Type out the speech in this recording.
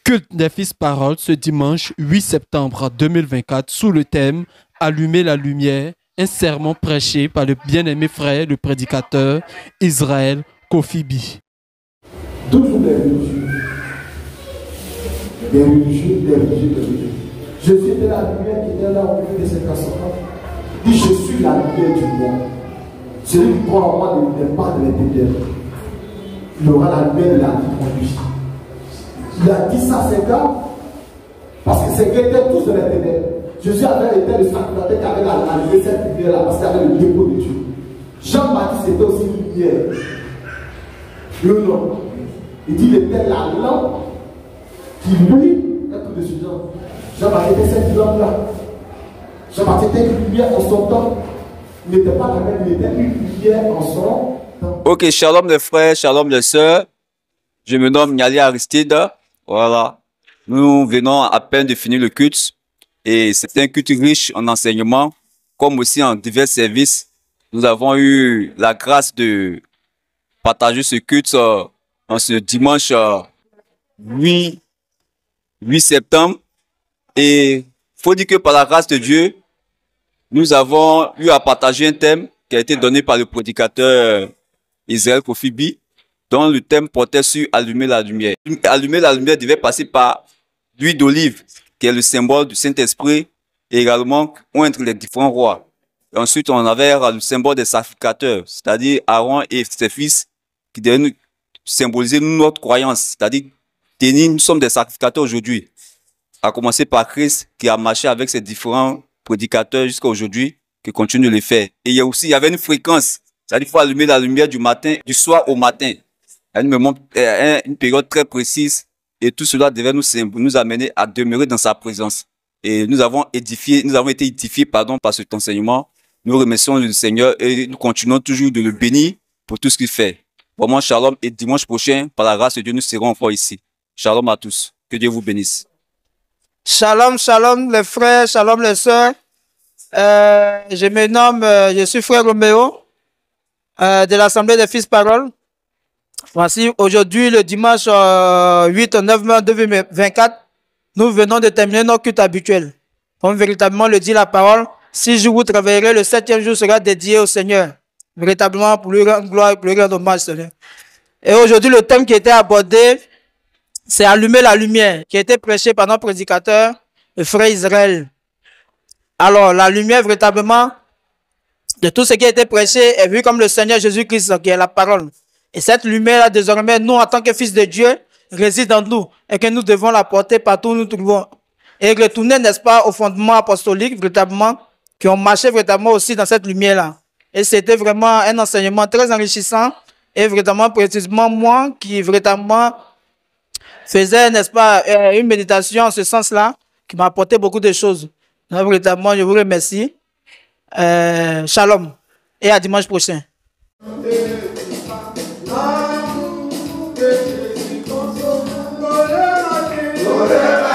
Culte des Fils Paroles ce dimanche 8 septembre 2024 sous le thème « Allumer la lumière », un sermon prêché par le bien-aimé frère, le prédicateur Israël Kofibi. Toujours des religieux. Jésus était la lumière qui était là au milieu de ses personnages. Il dit, je suis la lumière du monde. Celui qui croit en moi ne pas de l'intérieur. Il aura la lumière de la vie en lui. Il a dit ça à ses gars, parce que ces gars étaient tous de l'intérieur. Jésus avait été le sacrificateur qui avait allumé cette lumière-là, parce qu'il avait le dépôt de Dieu. Jean-Baptiste était aussi une lumière. Le nom. Il dit, il était la lampe qui lui est tout de suite. Jean-Baptiste était cette lampe-là. Jean-Baptiste était une lumière en son temps. Il n'était pas la même, il était une lumière en son temps. Ok, shalom les frères, shalom les sœurs. Je me nomme Nyali Aristide. Voilà. Nous venons à peine de finir le culte. Et c'est un culte riche en enseignement, comme aussi en divers services. Nous avons eu la grâce de partager ce culte en ce dimanche 8 septembre. Et faut dire que par la grâce de Dieu, nous avons eu à partager un thème qui a été donné par le prédicateur Israël Kofibi, dont le thème portait sur allumer la lumière. Allumer la lumière devait passer par l'huile d'olive, qui est le symbole du Saint-Esprit, et également oindre les différents rois. Et ensuite, on avait le symbole des sacrificateurs, c'est-à-dire Aaron et ses fils, qui devaient nous symboliser notre croyance, c'est-à-dire nous sommes des sacrificateurs aujourd'hui. À commencer par Christ, qui a marché avec ses différents prédicateurs jusqu'à aujourd'hui, qui continue de le faire. Et il y avait une fréquence, c'est-à-dire qu'il faut allumer la lumière du soir au matin. Une période très précise, et tout cela devait nous amener à demeurer dans sa présence. Et nous avons été édifiés par cet enseignement. Nous remercions le Seigneur et nous continuons toujours de le bénir pour tout ce qu'il fait. Vraiment, shalom, et dimanche prochain, par la grâce de Dieu, nous serons encore ici. Shalom à tous. Que Dieu vous bénisse. Shalom, shalom les frères, shalom les sœurs. Je me nomme, je suis frère Roméo de l'Assemblée des Fils Paroles. Voici, aujourd'hui, le dimanche 8 au 9 mai 2024, nous venons de terminer notre culte habituel. Comme véritablement le dit la parole, 6 jours vous travaillerez, le 7e jour sera dédié au Seigneur. Véritablement pour lui rendre gloire et pour lui rendre hommage, Seigneur. Et aujourd'hui, le thème qui était abordé, c'est allumer la lumière, qui a été prêché par notre prédicateur, le frère Israël. Alors, la lumière, véritablement, de tout ce qui a été prêché est vu comme le Seigneur Jésus-Christ, qui est la parole. Et cette lumière-là, désormais, nous, en tant que fils de Dieu, réside en nous et que nous devons la porter partout où nous trouvons. Et retourner, n'est-ce pas, au fondement apostolique, véritablement, qui ont marché véritablement aussi dans cette lumière-là. Et c'était vraiment un enseignement très enrichissant et véritablement, précisément, moi, qui véritablement faisais, n'est-ce pas, une méditation en ce sens-là, qui m'a apporté beaucoup de choses. Donc, véritablement, je vous remercie. Shalom. Et à dimanche prochain. Gloria